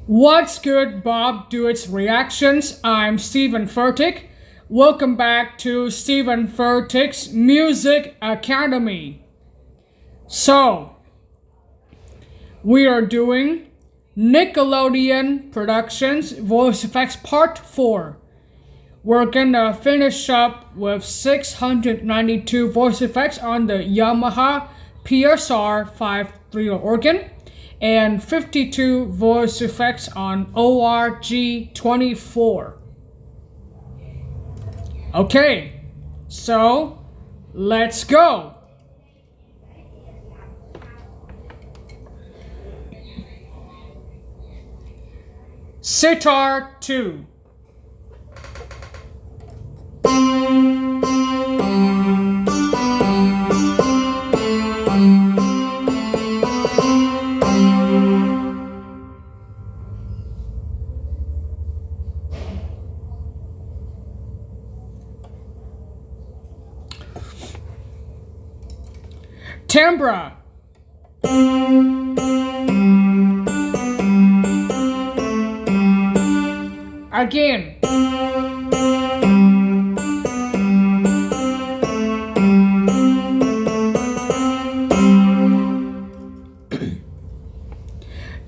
What's good, Bob Duets Reactions? I'm Steven Furtick. Welcome back to Steven Furtick's Music Academy. So, we are doing Nickelodeon Productions Voice Effects Part 4. We're gonna finish up with 692 voice effects on the Yamaha PSR 530 organ and 52 voice effects on ORG-24. Okay, so let's go. Sitar 2. Timbra. Again.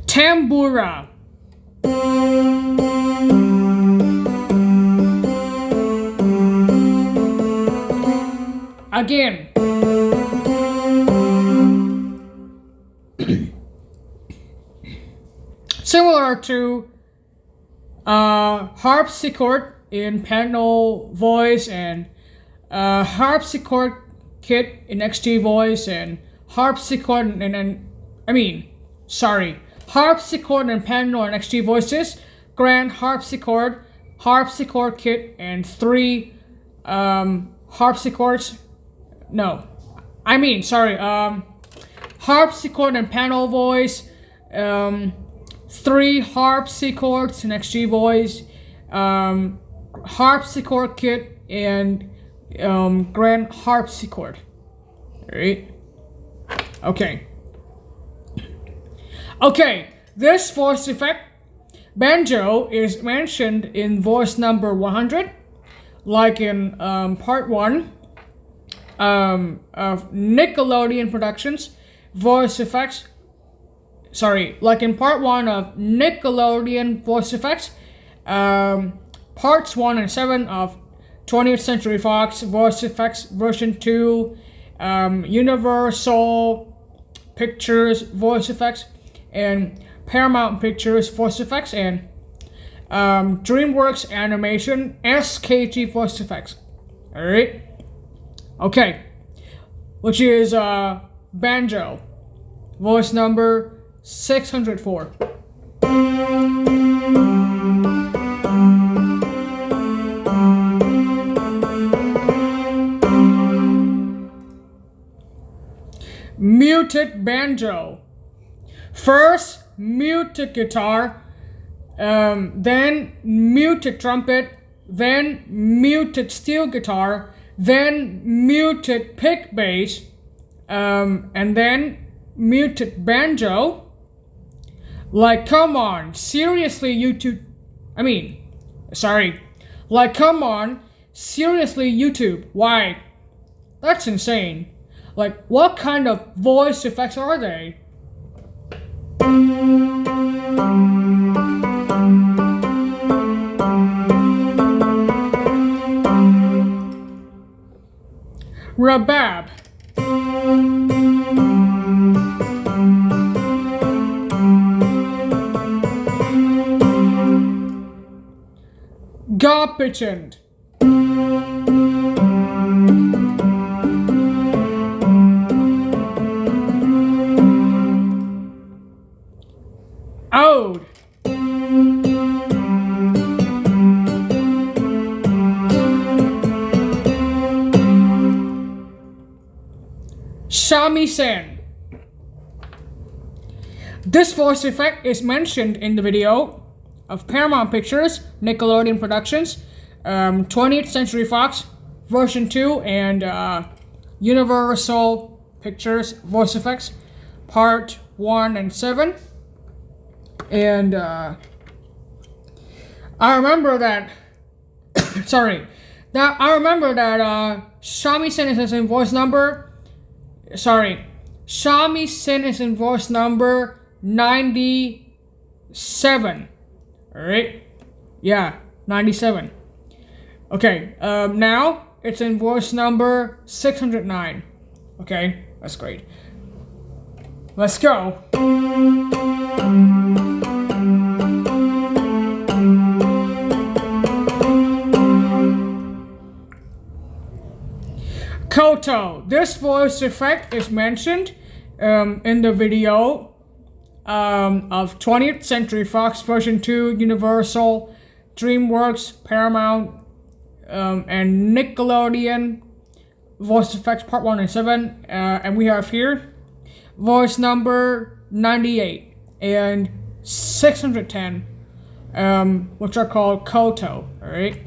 Tambura. Again. Similar to harpsichord in panel voice and harpsichord kit in XG voice and harpsichord harpsichord and panel and XG voices, grand harpsichord, harpsichord kit, and 3 harpsichords. Harpsichord and panel voice, 3 harpsichords in XG voice, harpsichord kit, and grand harpsichord. Alright. Okay, this voice effect, banjo, is mentioned in voice number 100, like in part 1 of Nickelodeon Productions voice effects. Like in part 1 of Nickelodeon voice effects, parts 1 and 7 of 20th Century Fox voice effects version 2, Universal Pictures voice effects, and Paramount Pictures voice effects, and DreamWorks Animation SKG voice effects. Alright? Okay. Which is banjo, voice number 604. Muted banjo. First muted guitar, then muted trumpet, then muted steel guitar, then muted pick bass, and then muted banjo. Like, come on, seriously, YouTube. Come on, seriously, YouTube. Why? That's insane. Like, what kind of voice effects are they? Rabab. Garbage. Old. Shamisen. This voice effect is mentioned in the video of Paramount Pictures, Nickelodeon Productions, 20th Century Fox, version 2, and Universal Pictures voice effects, part 1 and 7. And I remember that I remember that Shamisen is in voice number Shamisen is in voice number 97. Alright? Yeah, 97. Okay, now it's in voice number 609. Okay, that's great. Let's go. Koto. This voice effect is mentioned in the video of 20th Century Fox version 2, Universal, DreamWorks, Paramount, and Nickelodeon voice effects part 1 and 7. And we have here voice number 98 and 610, which are called Koto. Alright.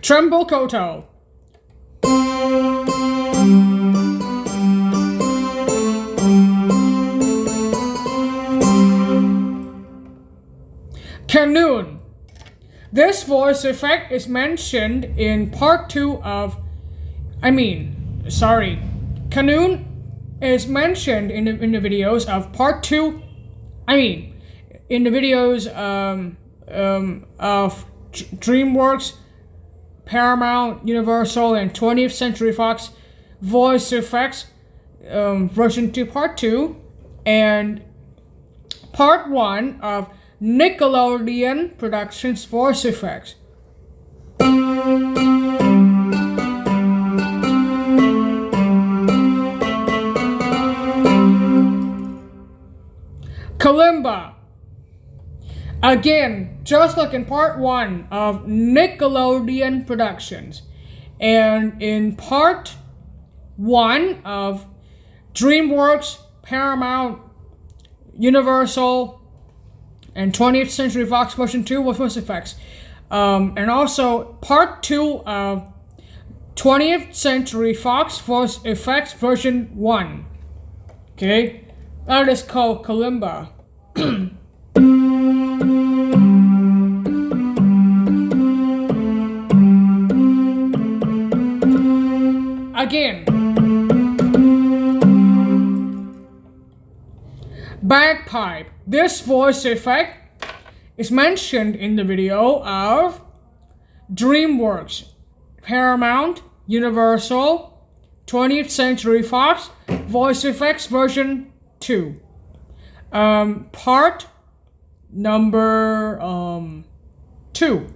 Tremble Koto. Canoon. This voice effect is mentioned in part 2 of... Canoon is mentioned in the videos of part 2... in the videos of DreamWorks, Paramount, Universal, and 20th Century Fox voice effects, version 2, part 2, and part 1 of Nickelodeon Productions voice effects. Kalimba. Again, just like in part 1 of Nickelodeon Productions, and in part 1 of DreamWorks, Paramount, Universal, and 20th Century Fox version 2 with voice effects. And also part 2 of 20th Century Fox voice effects version 1. Okay? That is called Kalimba. Again. Bagpipe. This voice effect is mentioned in the video of DreamWorks, Paramount, Universal, 20th Century Fox voice effects version 2. Part number 2.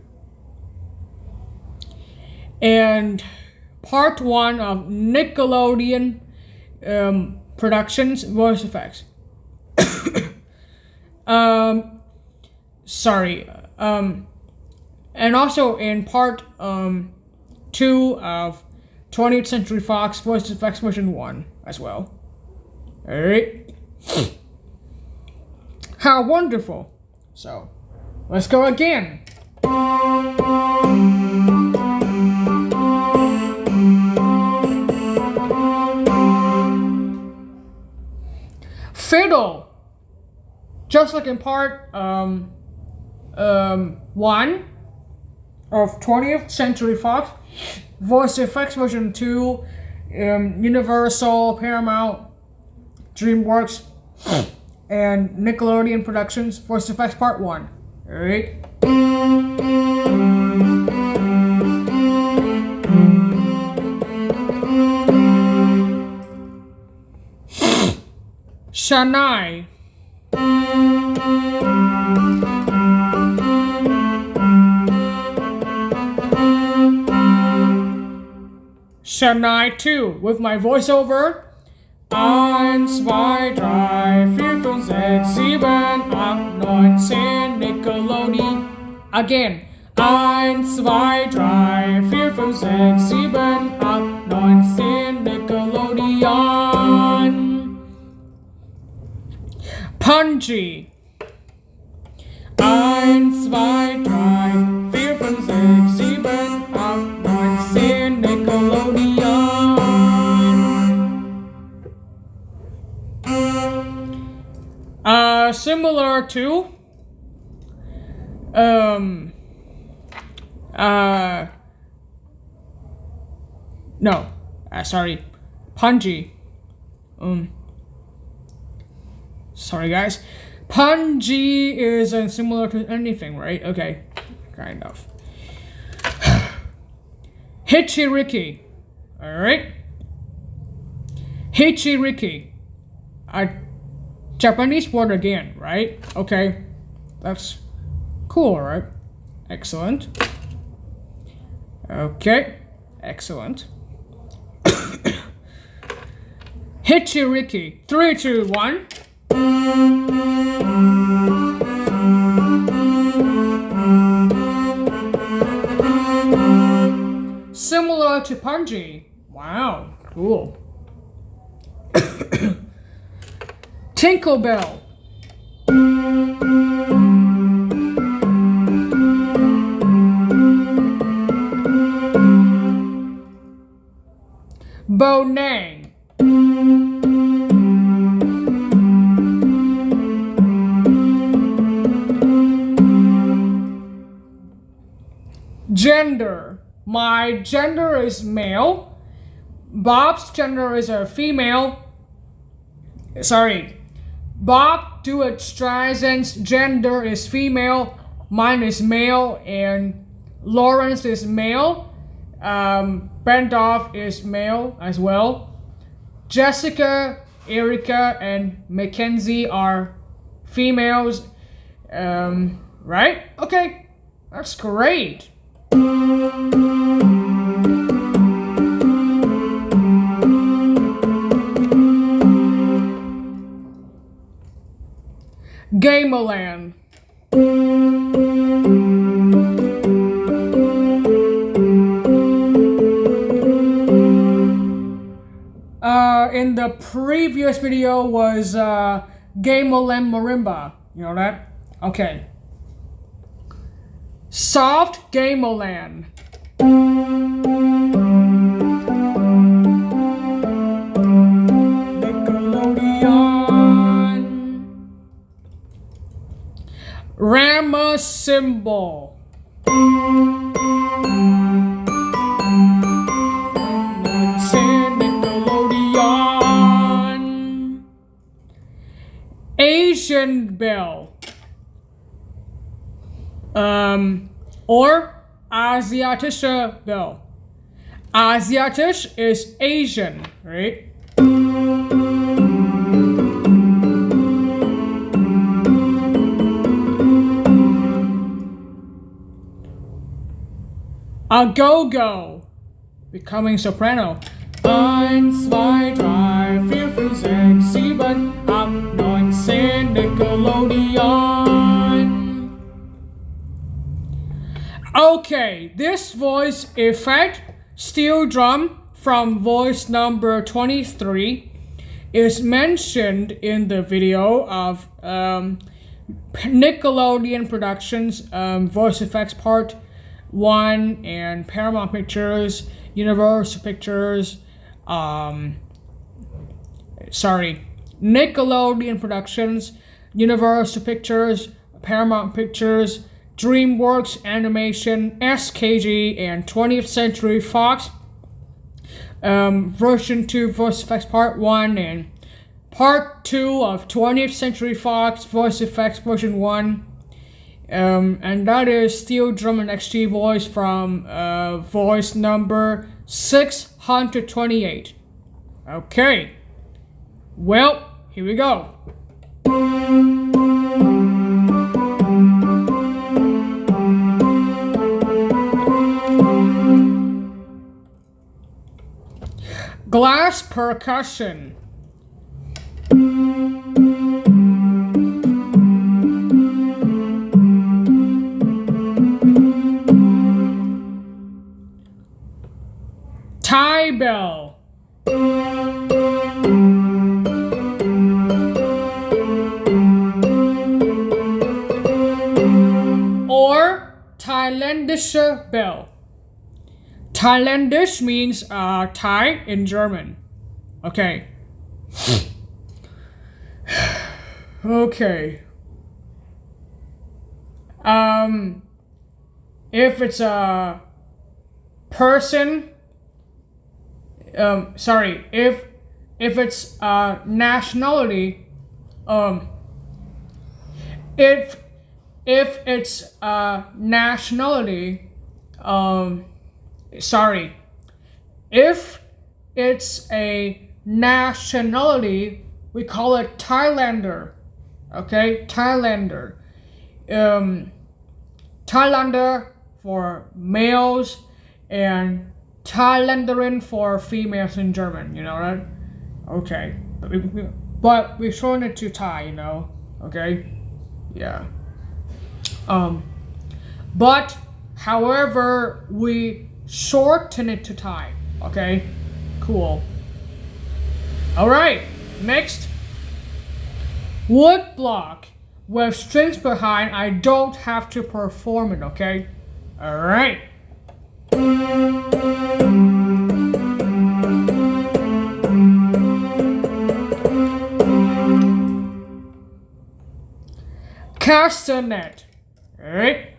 And part 1 of Nickelodeon Productions voice effects. And also in part 2 of 20th Century Fox voice effects version 1 as well. Alright. How wonderful. So, let's go again. Fiddle. Just like in part 1 of 20th Century Fox voice effects version 2, Universal, Paramount, DreamWorks, and Nickelodeon Productions Voice Effects Part 1. Alright? Shanai. Shanai 2 with my voiceover. 1, 2, 3, 4, 5, 6, 7, 8, 9, 10, Nickelodeon. Again. 1, 2, 3, 4, 5, 6, 7, 8, 9, 10, Nickelodeon. Punji. 1, 2, 3, 4, 5, 6, 7, 8, 9, 10, Nickelodeon. Similar to sorry, Punji. Sorry guys. Punji is similar to anything, right? Okay, kind of. Hichiriki. Alright. Hichiriki. A Japanese word again, right? Okay. That's cool, right? Excellent. Okay. Excellent. Hichiriki. 3, 2, 1. Similar to Punji. Wow, cool. Tinkerbell. Bonang. Gender. My gender is male. Bob's gender is a female. Sorry. Bob Streisand's gender is female. Mine is male. And Lawrence is male. Bendoff is male as well. Jessica, Erica, and Mackenzie are females. Right? Okay. That's great. Gameland. In the previous video was Gameland Marimba. You know that? Okay. Soft Gameland. Nickelodeon. Rama Symbol. Nickelodeon. Asian Bell. Or Asiatische Bell. Asiatisch is Asian, right? A go-go. Becoming soprano. 1, 2, 3, 4, 5, 6, 7, 8, 9, 10, Nickelodeon. Okay, this voice effect, steel drum from voice number 23, is mentioned in the video of Nickelodeon Productions Voice Effects Part 1 and Paramount Pictures, Universal Pictures, Nickelodeon Productions, Universal Pictures, Paramount Pictures, DreamWorks Animation, SKG, and 20th Century Fox. Version 2 Voice Effects Part 1 and Part 2 of 20th Century Fox Voice Effects version 1. And that is Steel Drum and XG voice from voice number 628. Okay. Well, here we go. Glass percussion. Tie bell. Or Thailändische bell. Thailändisch means Thai in German. Okay. Okay. If it's a person, if it's a nationality, if it's a nationality, if it's a nationality, we call it Thailander. Okay, Thailander. Thailander for males and Thailänderin for females in German, you know, right? Okay, but we shorten it to Thai, you know, okay? Yeah. But however, we shorten it to Thai, okay? Cool. Alright, next. Wood block with strings behind. I don't have to perform it, okay? Alright. Castanet. Alright.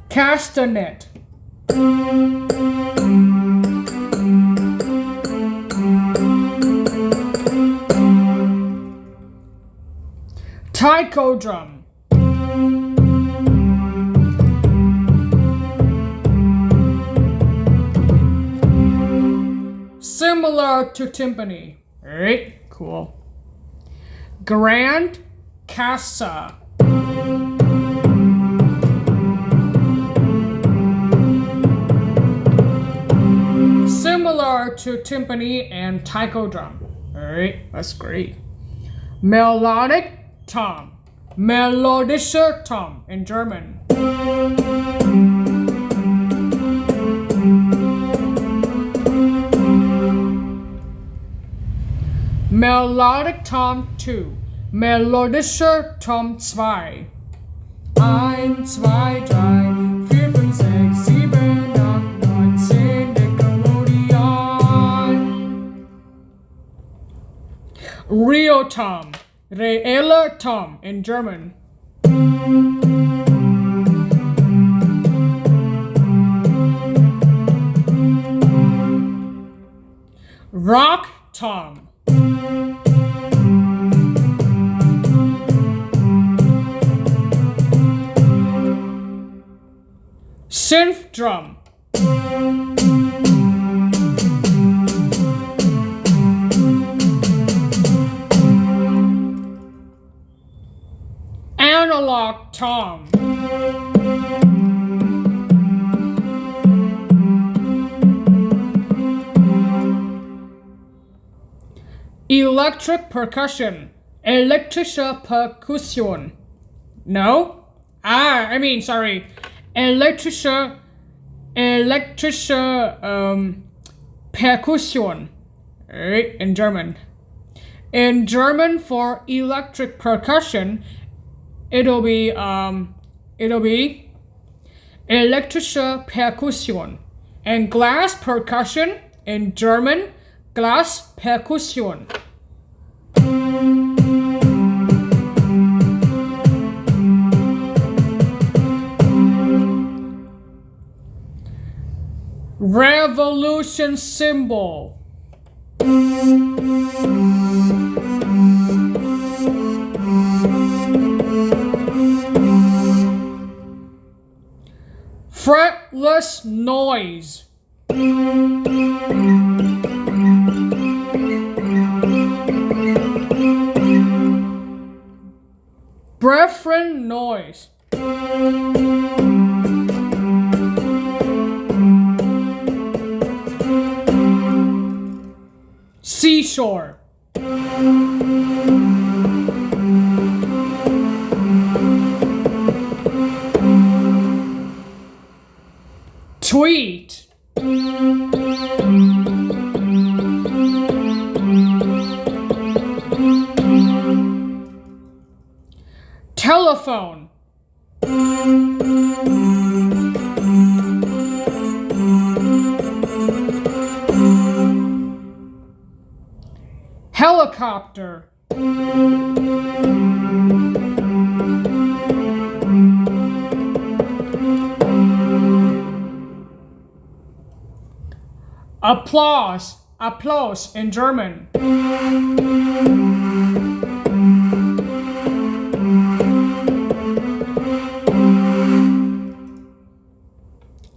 Castanet. Taiko drum. Similar to timpani. Alright, cool. Grand Casa. Similar to timpani and taiko drum. Alright, that's great. Melodic tom. Melodische Tom in German. Melodic Tom 2. Melodische Tom 2. 1, 2, 3, 4, 5, 6, 7, 8, 9, 10, Nickelodeon. Real Tom. Reeller Tom in German. Rock Tom. Synth drum. Analog tom. Electric percussion. Elektrische Perkussion. No? Elektrische Perkussion. Right, in German. In German for electric percussion, it'll be elektrische Perkussion. And glass percussion in German, Glasperkussion. Revolution symbol. Fretless noise. Breathing noise. Seashore. Tweet. Telephone. Helicopter. Applause. Applause in German.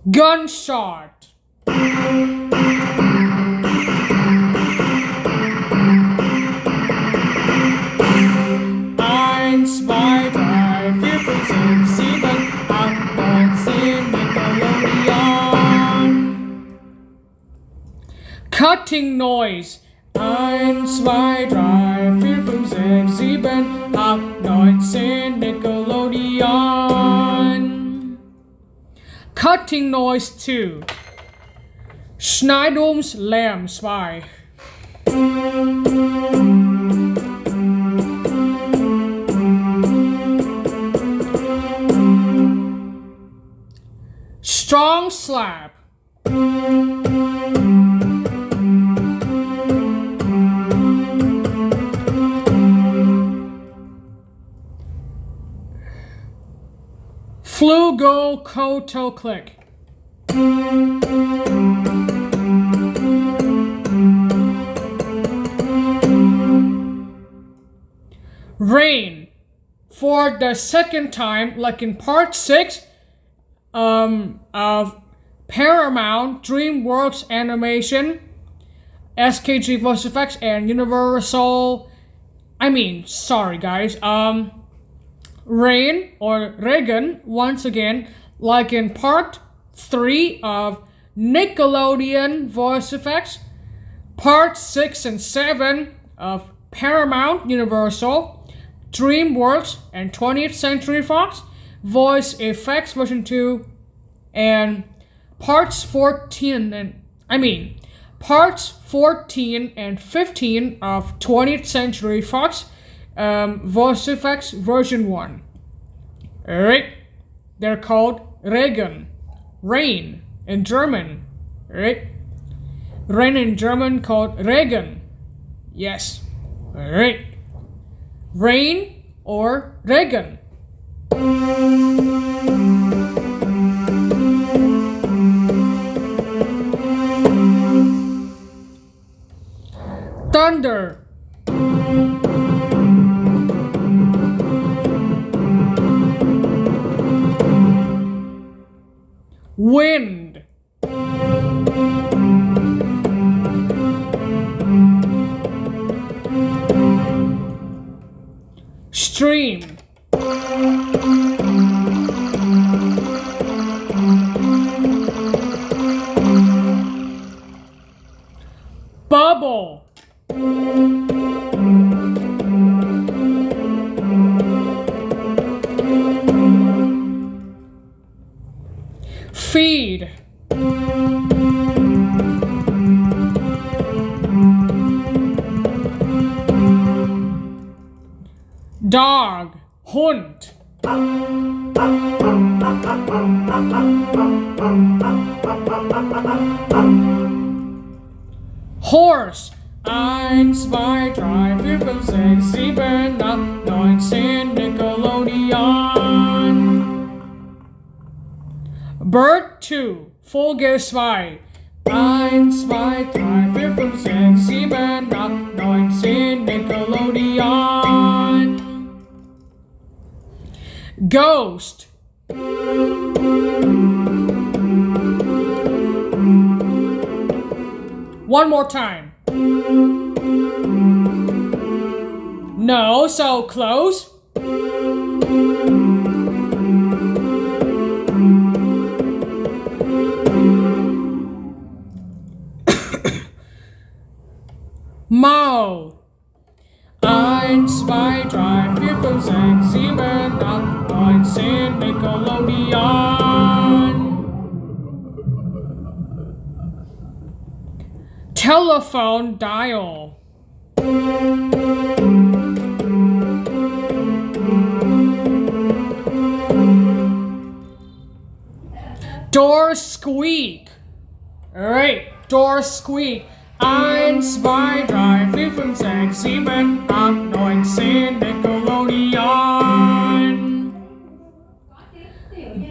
Gunshot. Eins, zwei, drei, vier, fünf, sechs, sieben, acht, neun, zehn, Nickelodeon. Cutting noise. 1, 2, 3, 4, 5, 6, 7, 8, 9, 10, Nickelodeon. Cutting noise 2. Schneidungslärm 2. Strong slap. Flugo koto click. Rain. For the second time, like in part 6 of Paramount, DreamWorks Animation, SKG Voice Effects, and Universal. Sorry guys. Rain or Regen, once again, like in part 3 of Nickelodeon Voice Effects, part 6 and 7 of Paramount, Universal, DreamWorks, and 20th Century Fox Voice Effects version 2, and parts 14 and 15 of 20th Century Fox Voice Effects version 1. Alright, they're called Regen, rain in German. Alright, rain in German called Regen. Yes. Alright, rain or Regen. Thunder. Wind. Stream. Bubble. Feed. Dog. Hund. Horse. 1, 2, 3, 4, 5, 6, 7, 8, 9, 10, Nickelodeon. Bird 2. Vogel 2. 1, 2, 3, 4, 5, 6, 7, 8, 9, 10, Nickelodeon. Ghost. One more time. No, so close. Mau. 1, 2, 3, 4, 5, 6, 7, 8, 9, 10, Nickelodeon. Telephone dial. Door squeak. Alright, door squeak. 1, 2, 3, 4, 5, 6, 7, 8, 9, 10, Nickelodeon.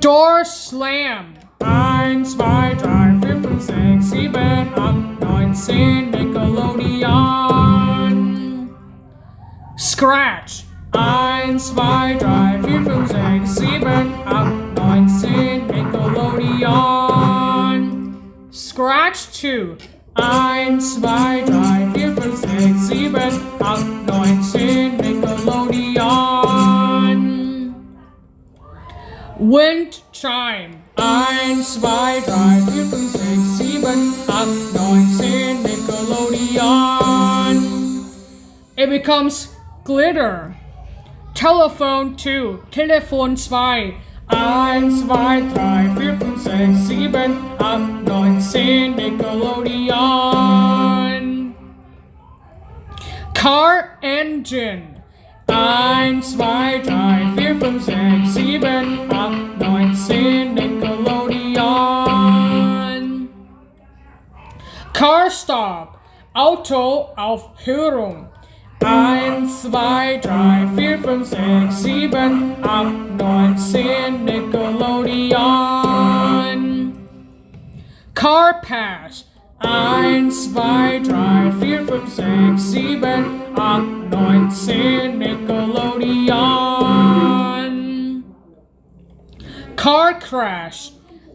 Door slam. 1, 2, 3, 4, 5, 6, 7, 8, 9, 10, Nickelodeon. Scratch. 1, 2, 3, 4, 5, 6, 7, 8, 9, 10, Nickelodeon. Scratch 2. 1, 2, 3, 4, 5, 6, 7, 8, 9, 10, Nickelodeon. Wind chime. 1, 2, 3, 4, 5, 6, 7, 8, 9, 10, Nickelodeon. It becomes glitter. Telephone 2. Telefon 2. 1, 2, 3, 4, 5, 6, 7, 8, 9, 10, Nickelodeon. Car engine. 1, 2, 3, 4, 5, 6, 7, 8, 9, 10, Nickelodeon. Car stop. Autoaufführung. 1, 2, 3, 4, 5, 6, 7, 8, 9, 10, Nickelodeon. Car pass. 1, 2, 3, 4, 5, 6, 7, 8, 9, 10, Nickelodeon. Car crash.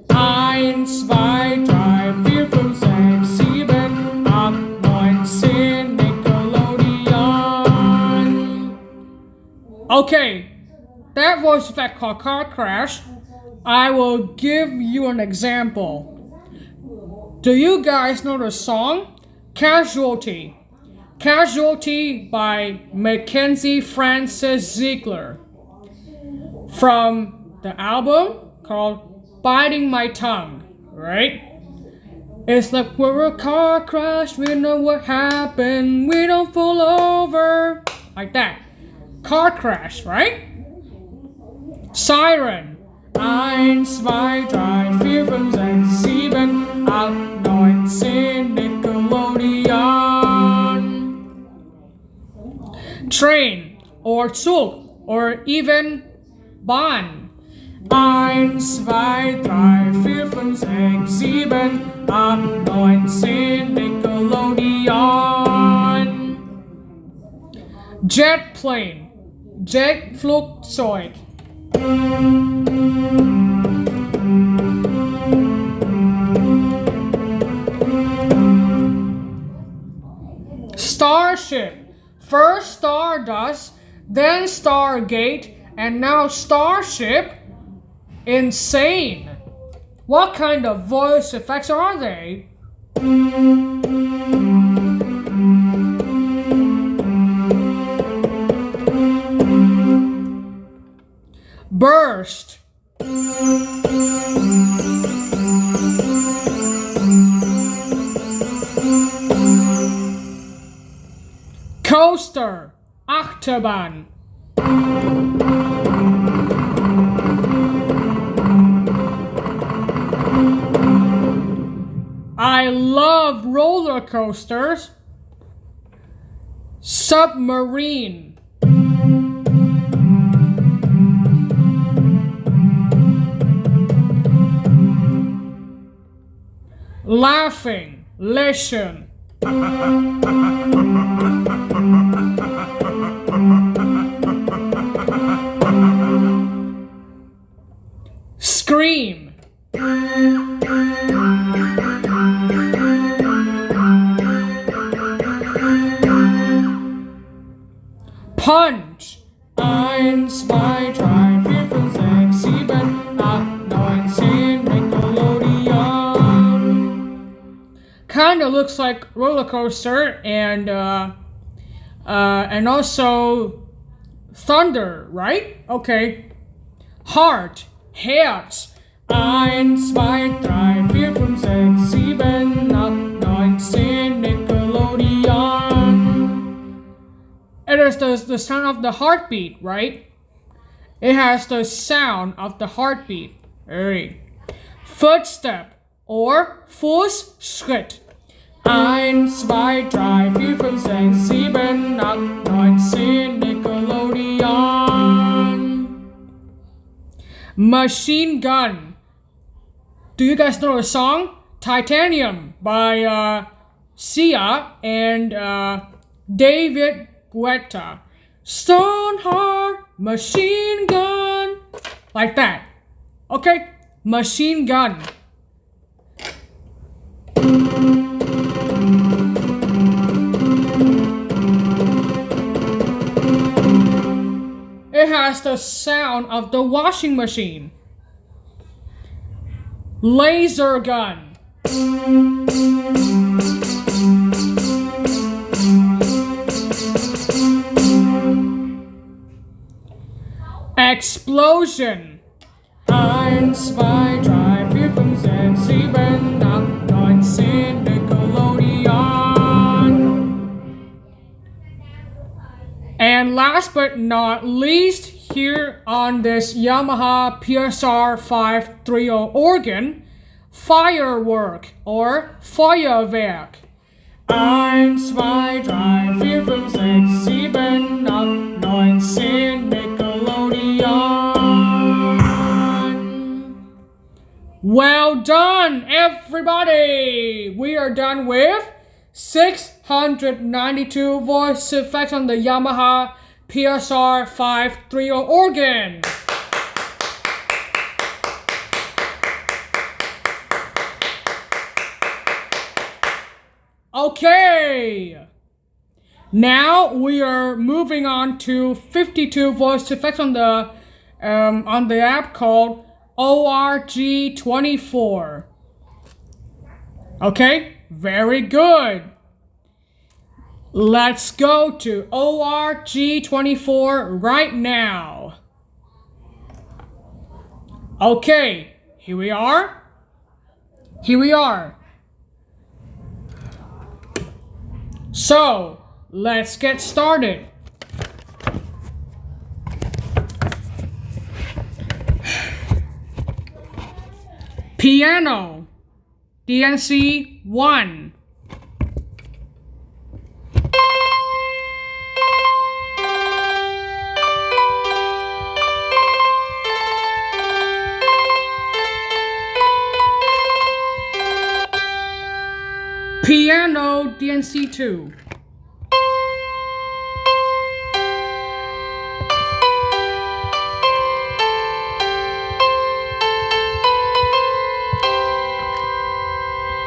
1, 2, 3, 4, 5, 6, 7, 8, 9, 10, Nickelodeon. Okay, that voice effect called car crash. I will give you an example. Do you guys know the song Casualty? Casualty by Mackenzie Francis Ziegler from the album called Biting My Tongue, right? It's like we're a car crash, we know what happened, we don't fall over. Like that. Car crash, right? Siren. 1, 2, 3, 4, 5, 6, 7, 8, 9, 10, Nickelodeon. Train or Zug or even Bahn. 1, 2, 3, 4, 5, 6, 7, 8, 9, 10, Nickelodeon. Jet plane. Jetflugzeug. Starship. First Stardust, then Stargate, and now Starship. Insane. What kind of voice effects are they? Burst. Coaster. Achterbahn. I love roller coasters. Submarine. Laughing. Lächeln. Scream. Punch. 1, 2, 3, 4, 5, 6, 7, 8, 9, 10, Nickelodeon. Kinda looks like roller coaster and also thunder, right? Okay. Heart. Herz. 1, 2, 3, 4, 5, 6, 7, 8, 9, 10, Nickelodeon. It is the sound of the heartbeat, right? It has the sound of the heartbeat. Alright. Footstep or Fußschritt. 1, 2, 3, 4, 5, 6, 7, 8, 9, 10, Nickelodeon. Machine gun. Do you guys know the song? Titanium by Sia and David Guetta. Stoneheart, machine gun. Like that. Okay? Machine gun. It has the sound of the washing machine. Laser gun. Explosion. 1, 2, 3, 4, 5, 6, 7, 8, 9, 10, Nickelodeon. And last but not least, here on this Yamaha PSR 530 organ, firework or Feuerwerk. 1, 2, 3, 4, 5, 6, 7, 8, 9, 10, Nickelodeon. Well done, everybody! We are done with 692 voice effects on the Yamaha PSR 530 organ. Okay, now we are moving on to 52 voice effects on the app called ORG24. Okay, very good. Let's go to ORG24 right now. Okay, here we are. So, let's get started. Piano, DNC 1. Piano, DNC 2.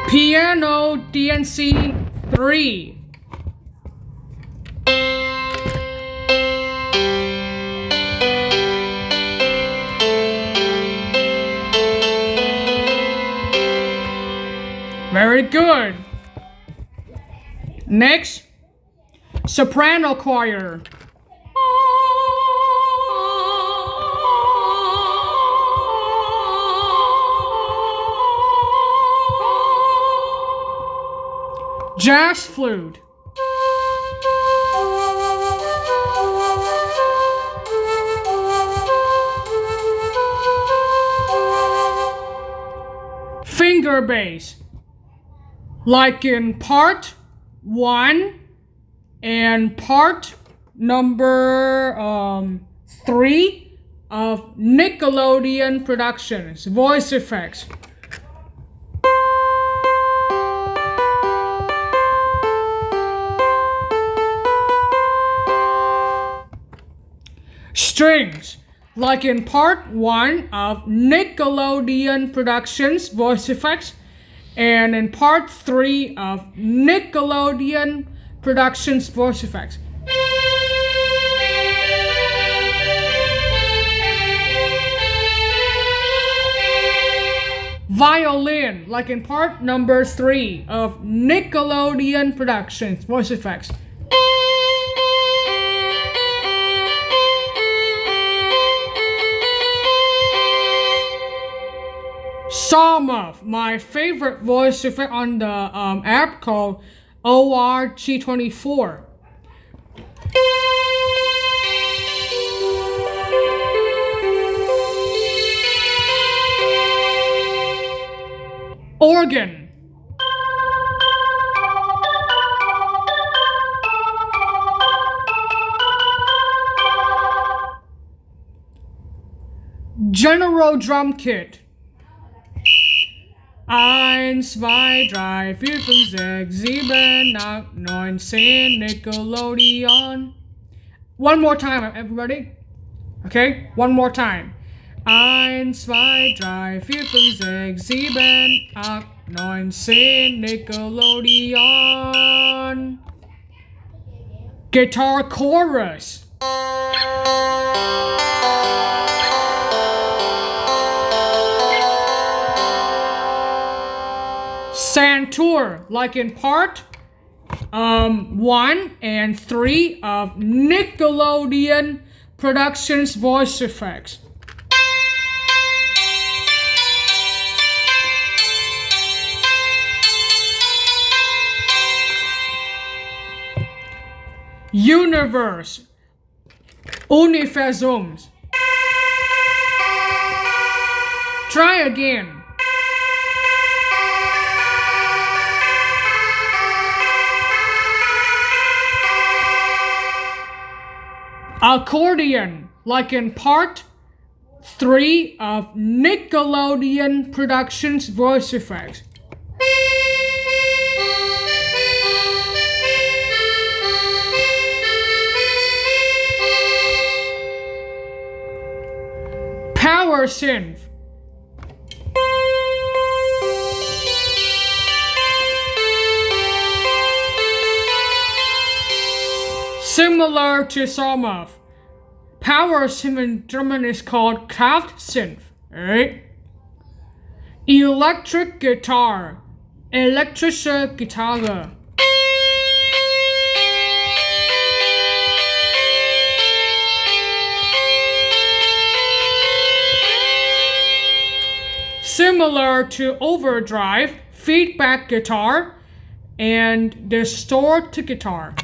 Piano, DNC 3. Very good. Next, soprano choir. Jazz flute. Finger bass. Like in part 1 and part number 3 of Nickelodeon Productions voice effects. Strings, like in part 1 of Nickelodeon Productions voice effects and in part 3 of Nickelodeon Productions voice effects. Violin, like in part number 3 of Nickelodeon Productions voice effects. Sawmuff, my favorite voice effect on the app called ORG24. Organ. General drum kit. 1, 2, 3, 4, 5, 6, 7, 8, 9, 10, Nickelodeon. One more time, everybody. Okay, one more time. 1, 2, 3, 4, 5, 6, 7, 8, 9, 10, Nickelodeon. Guitar chorus. Santour, like in part 1 and 3 of Nickelodeon Productions voice effects. Universe, Universums. Try again. Accordion, like in part 3 of Nickelodeon Productions voice effects. Power synth. Similar to Sawmuff, power synth in German is called Kraft synth. Alright? Electric guitar, elektrische Gitarre. Similar to overdrive, feedback guitar, and distort guitar.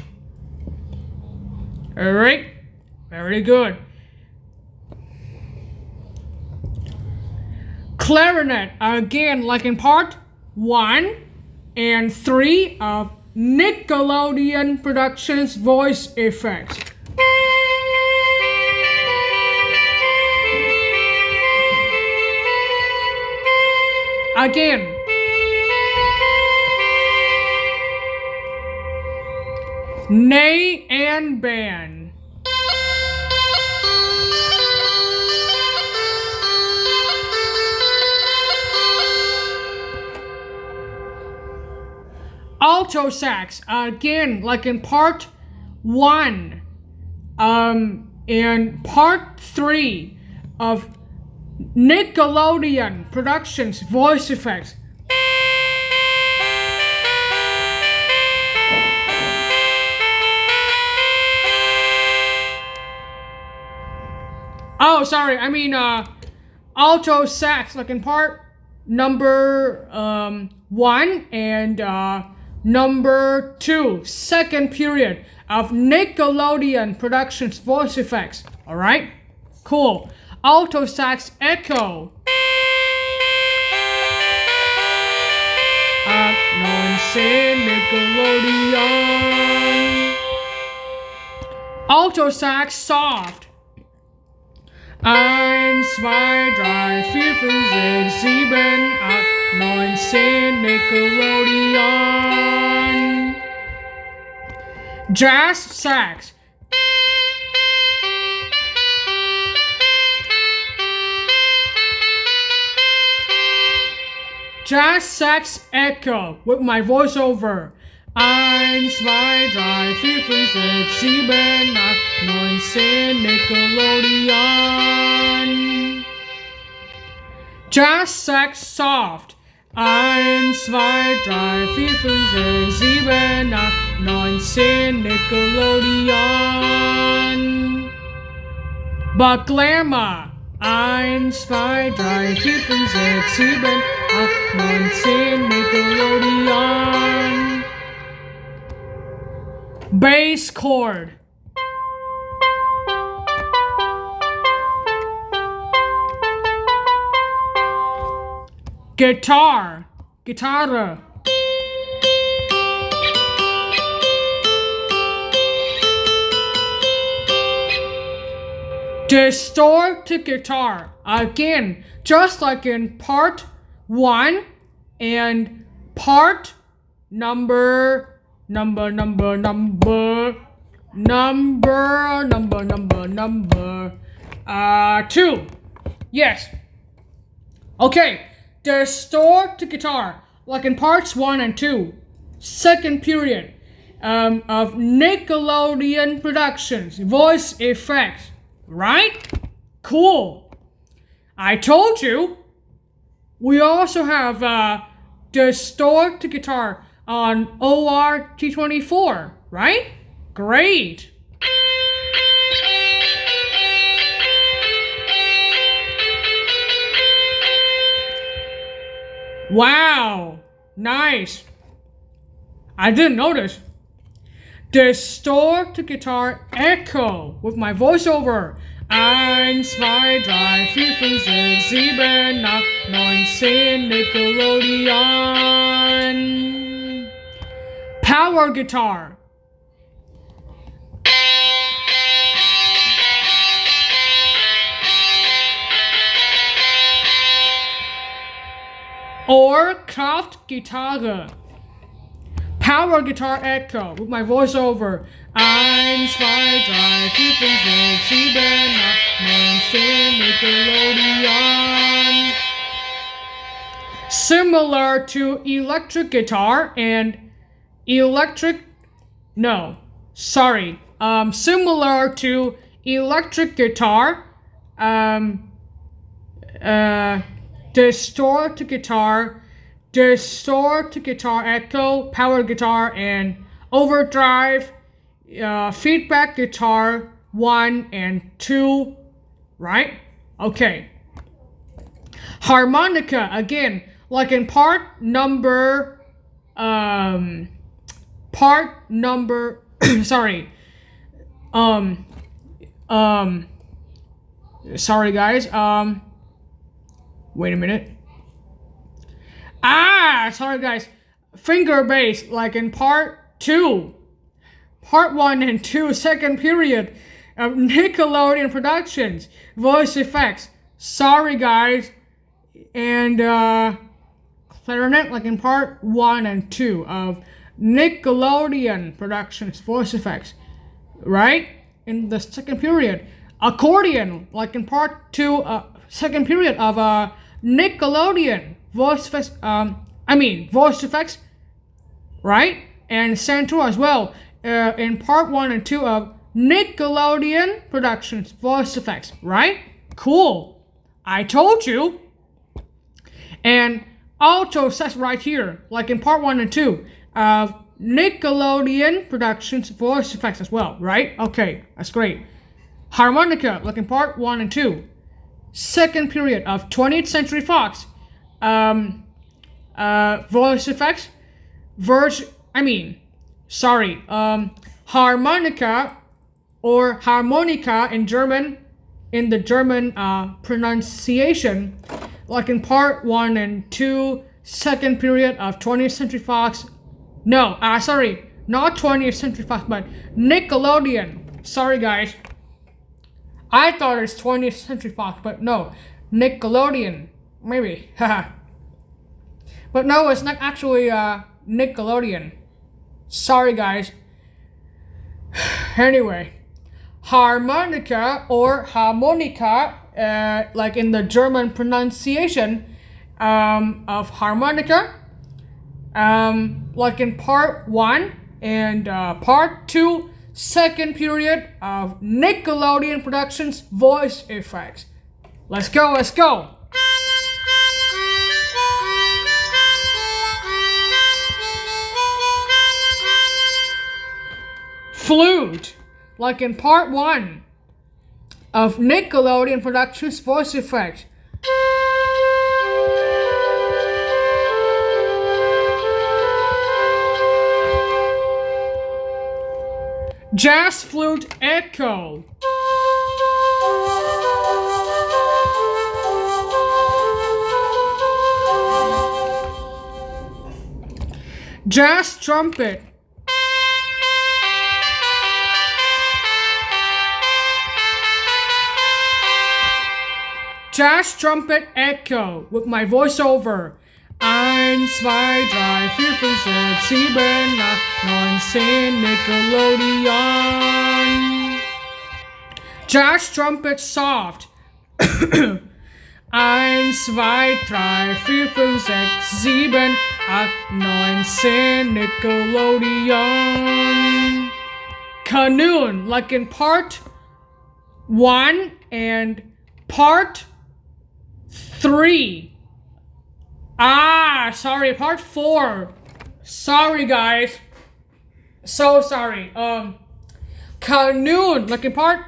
Alright, very good. Clarinet, again, like in part 1 and 3 of Nickelodeon Productions voice effects. Again. Nay and ban. Alto sax, again, like in part 1 and part 3 of Nickelodeon Productions voice effects. Oh, sorry, I mean alto sax, like in part number 1 and number 2, second period of Nickelodeon Productions voice effects. Alright? Cool. Alto sax echo. Nickelodeon. Alto sax soft. 1, 2, 3, 4, 5, 6, 7, 8, 9, 10, Nickelodeon. Jazz sax. Jazz sax echo with my voiceover. 1, 2, 3, 4, 5, 6, 7, 8, 9, 10, Nickelodeon. Just Sex Soft. 1, 2, 3, 4, 5, 6, 7, 8, 9, 10 Nickelodeon. But Glamour. 1, 2, 3, 4, 5, 6, 7, 8, 9, 10 Nickelodeon. Bass chord. Guitar. Guitarra. Distorted guitar. Again, just like in part 1 and part number 2. Yes. Okay. Distorted guitar, like in parts 1 and 2. Second period of Nickelodeon Productions. Voice effects. Right? Cool. I told you. We also have distorted guitar on ORT24, right? Great. Wow, nice. I didn't notice. Distorted guitar echo with my voiceover. 1, 2, 3, 4, 5, 6, 7, 8, 9, 10 Nickelodeon. Power guitar. Or Kraft Gitarre. Power guitar echo with my voiceover. 1, 2, 3, 4, 5, 6, 7, 8, 9, 10 Nickelodeon. Similar to electric guitar and similar to electric guitar, distorted guitar echo, power guitar, and overdrive, feedback guitar 1 and 2, right? Okay. Harmonica, again, like in part number, sorry guys, wait a minute. Sorry guys. Finger bass, like in part 2. Part 1 and 2, second period of Nickelodeon Productions. Voice effects. Sorry guys. And clarinet, like in part 1 and 2 of Nickelodeon Productions. Voice effects. Right? In the second period. Accordion, like in part 2, second period of Nickelodeon. Voice effects, voice effects, right? And centaur as well, in part 1 and 2 of Nickelodeon Productions, voice effects, right? Cool. I told you. And alto says right here, like in part 1 and 2 of Nickelodeon Productions, voice effects as well, right? Okay, that's great. Harmonica, like in part 1 and 2, second period of 20th Century Fox. Voice effects, harmonica or harmonica in German, in the German pronunciation, like in part 1 and 2, second period of 20th Century Fox. No, sorry, not 20th Century Fox, but Nickelodeon. Sorry guys. I thought it's 20th Century Fox, but no, Nickelodeon. Maybe, haha. But no, it's not actually Nickelodeon. Sorry guys. Anyway, harmonica or harmonica, like in the German pronunciation of harmonica, like in part 1 and part 2, second period of Nickelodeon Productions, voice effects. Let's go. flute, like in part 1 of Nickelodeon Productions voice effects. Jazz flute echo. Jazz trumpet. Jazz trumpet echo with my voiceover. 1, 2, 3, 4, 5, 6, 7, 8, 9, 10 Nickelodeon. Jazz trumpet soft. 1, 2, 3, 4, 5, 6, 7, 8, 9, 10 Nickelodeon. Canoon, like in part 1 and part 3. Sorry, part 4. Sorry, guys. So sorry. Canoon, like in part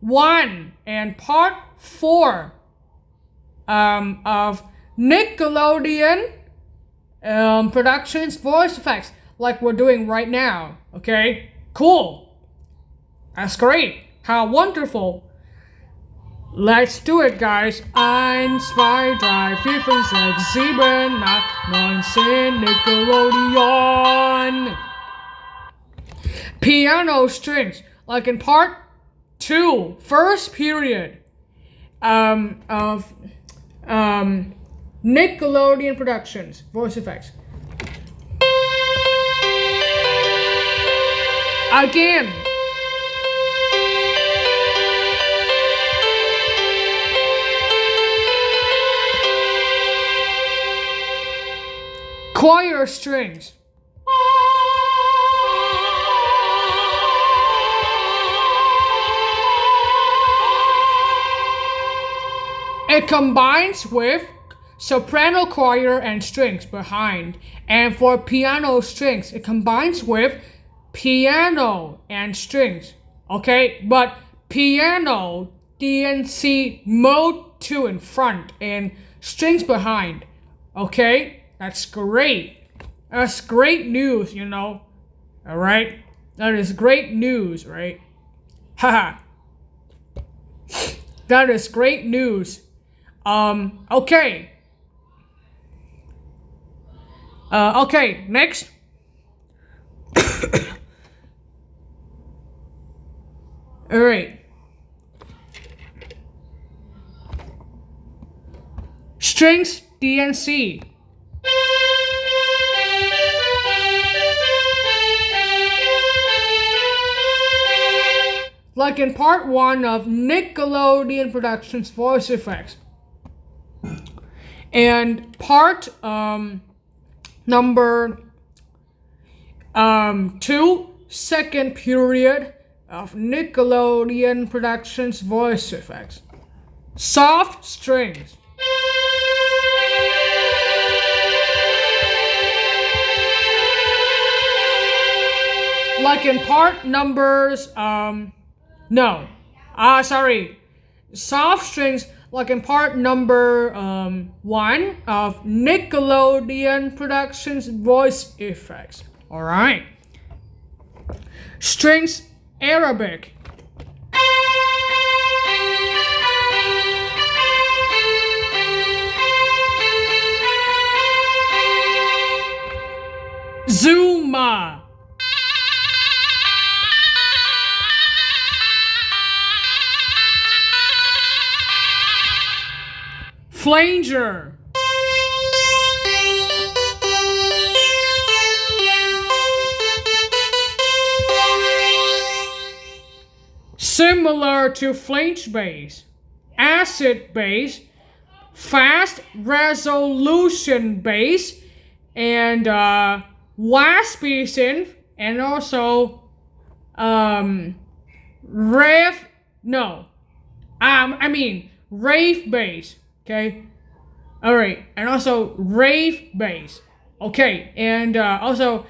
1 and part 4 of Nickelodeon Productions voice effects, like we're doing right now. Okay, cool. That's great. How wonderful. Let's do it, guys. 1, 2, 3, 4, 5, 6, 7, 8, 9, 10 Nickelodeon. Piano strings, like in part 2, first period of Nickelodeon Productions voice effects. Again. Choir strings. It combines with soprano choir and strings behind. And for piano strings, it combines with piano and strings. Okay, but piano, DNC mode 2 in front and strings behind. Okay? That's great. That's great news, you know. Alright? That is great news, right? Haha. That is great news. Okay. Okay, next. Alright. Strings DNC. Like in part 1 of Nickelodeon Productions voice effects. And part number 2, second period of Nickelodeon Productions voice effects. Soft strings. Like in part numbers, soft strings, like in part number 1 of Nickelodeon Productions voice effects. Alright. Strings Arabic. Zuma. Flanger. Similar to flange bass, acid bass, fast resolution bass, and waspy synth, and also rave bass. Okay, all right, and also rave bass. Okay, and also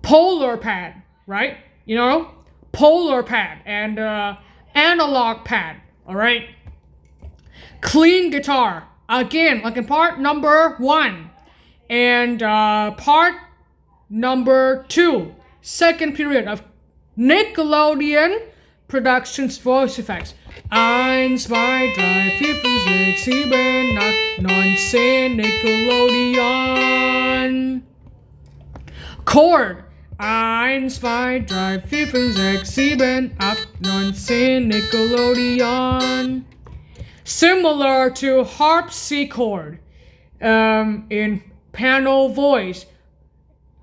polar pad, right? you know, polar pad and analog pad. All right. Clean guitar again, like in part number 1 and part number 2, second period of Nickelodeon Productions voice effects. 1, 2, 3, 4, 5, 6, 7, 8, 9, 10 Nickelodeon. Chord. 1, 2, 3, 4, 6, 7, 8, 9, 10 Nickelodeon. Similar to harpsichord in panel voice.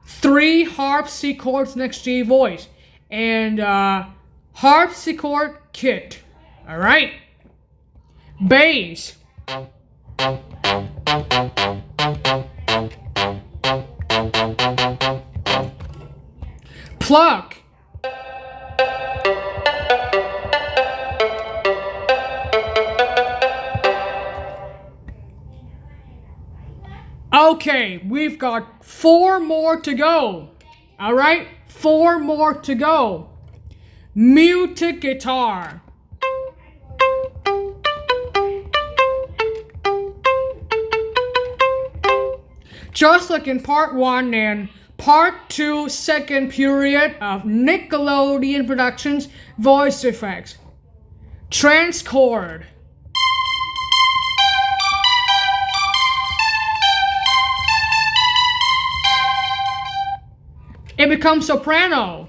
3 harpsichords next G voice. And harpsichord kit. Alright. Bass. Pluck. Okay, we've got 4 more to go. Alright, 4 more to go. Muted guitar. Just like in part 1 and part 2, second period of Nickelodeon Productions voice effects. Transchord. It becomes soprano.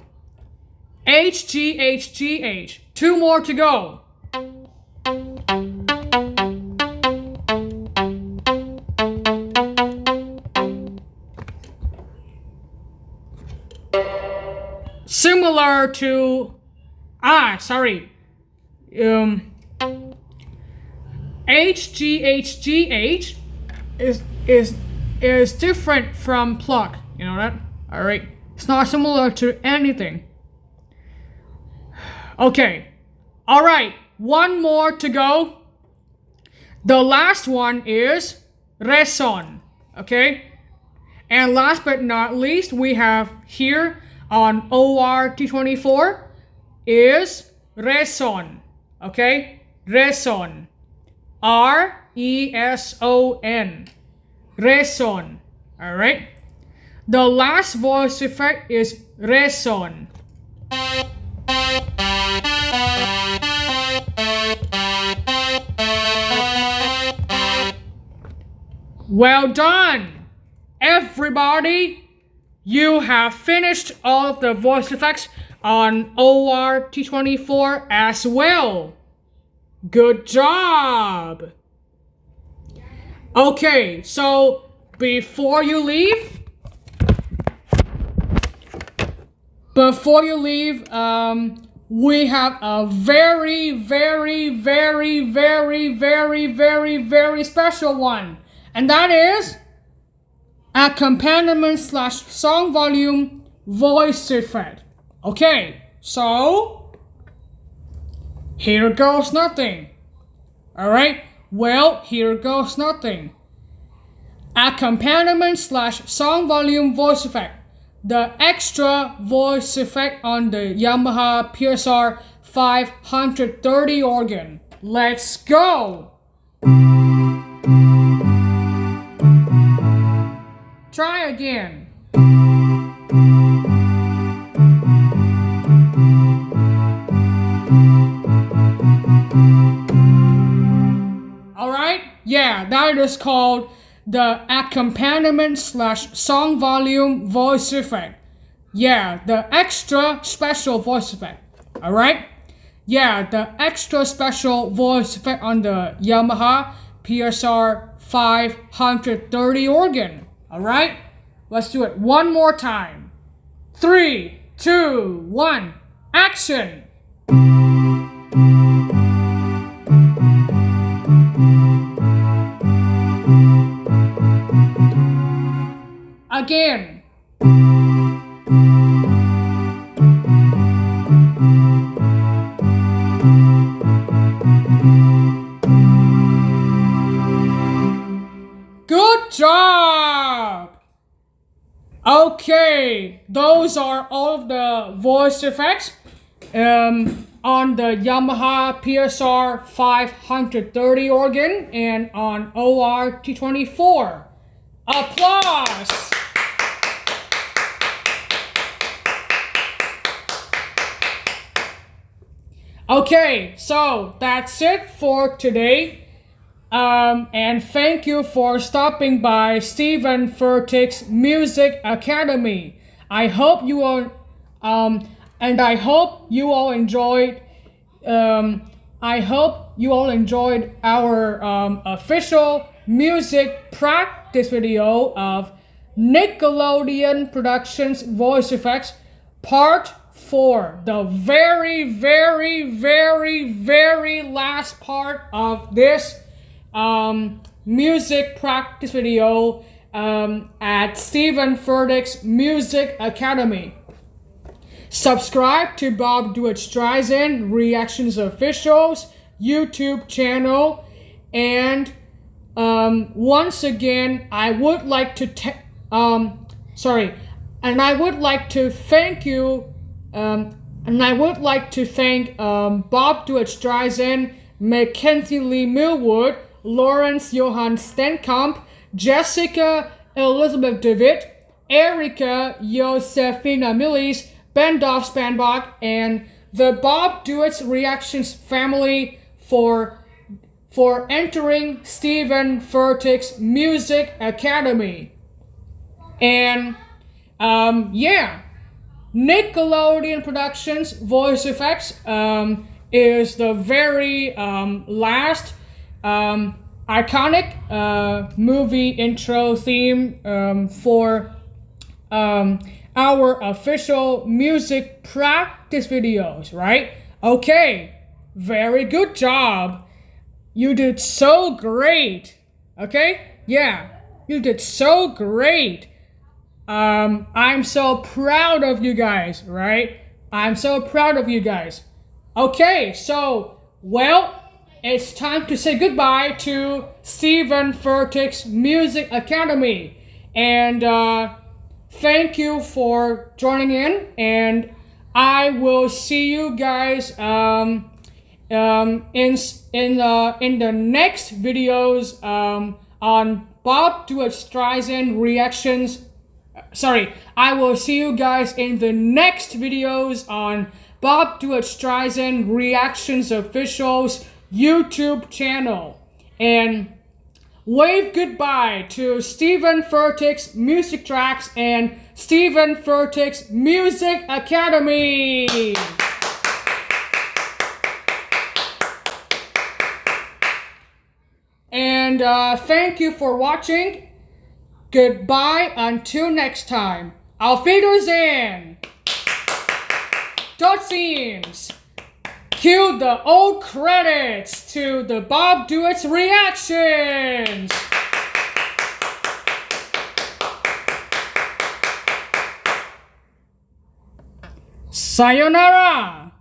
H, G, H, G, H. 2 more to go. Similar to H, G, H, G, H is different from pluck. You know that? Alright. It's not similar to anything. Okay. Alright. 1 more to go. The last one is reson. Okay? And last but not least, we have here on OR-T24 is reson. Okay? Reson. R-E-S-O-N. Reson. Alright? The last voice effect is reson. Well done, everybody. You have finished all of the voice effects on OR-T24 as well. Good job. Okay, so before you leave, we have a very, very, very, very, very, very, very special one. And that is accompaniment / song volume voice effect. Okay, so here goes nothing. Alright, well, here goes nothing. Accompaniment / song volume voice effect. The extra voice effect on the Yamaha PSR 530 organ. Let's go! Try again. Alright? Yeah, that is called the accompaniment / song volume voice effect. Yeah, the extra special voice effect. Alright? Yeah, the extra special voice effect on the Yamaha PSR 530 organ. Alright? Let's do it one more time. 3, 2, 1, action! Again. Good job! Okay, those are all of the voice effects on the Yamaha PSR 530 organ and on OR-T24. Applause! Okay, so that's it for today. And thank you for stopping by Steven Furtick's Music Academy. I hope you all, and I hope you all enjoyed. I hope you all enjoyed our official music practice video of Nickelodeon Productions voice effects, Part 4, the very, very, very, very last part of this music practice video at Steven Furtick's Music Academy. Subscribe to Bob Do It Streisand Reactions Official's YouTube channel, and once again, I would like to thank you, and I would like to thank Bob Do It Streisand, Mackenzie Lee Millwood, Lawrence Johann Stenkamp, Jessica Elizabeth David, Erika Josefina Millis, Bendorf Spanbach, and the Bob Do It Reactions family for entering Steven Furtick's Music Academy. And Nickelodeon Productions voice effects is the very last iconic movie intro theme for our official music practice videos, right? Okay, very good job. You did so great. Okay? Yeah, you did so great. I'm so proud of you guys, right? I'm so proud of you guys. Okay, so, well, it's time to say goodbye to Steven Furtick's Music Academy. And thank you for joining in, and I will see you guys in the next videos on Bob Do It Streisand Reactions. I will see you guys in the next videos on Bob Do It Streisand Reactions Official's YouTube channel. And wave goodbye to Steven Furtick's Music Tracks and Steven Furtick's Music Academy. And thank you for watching. Goodbye until next time. Auf Wiedersehen. Dot scenes. Cue the old credits to the Bob Do It reactions. Sayonara.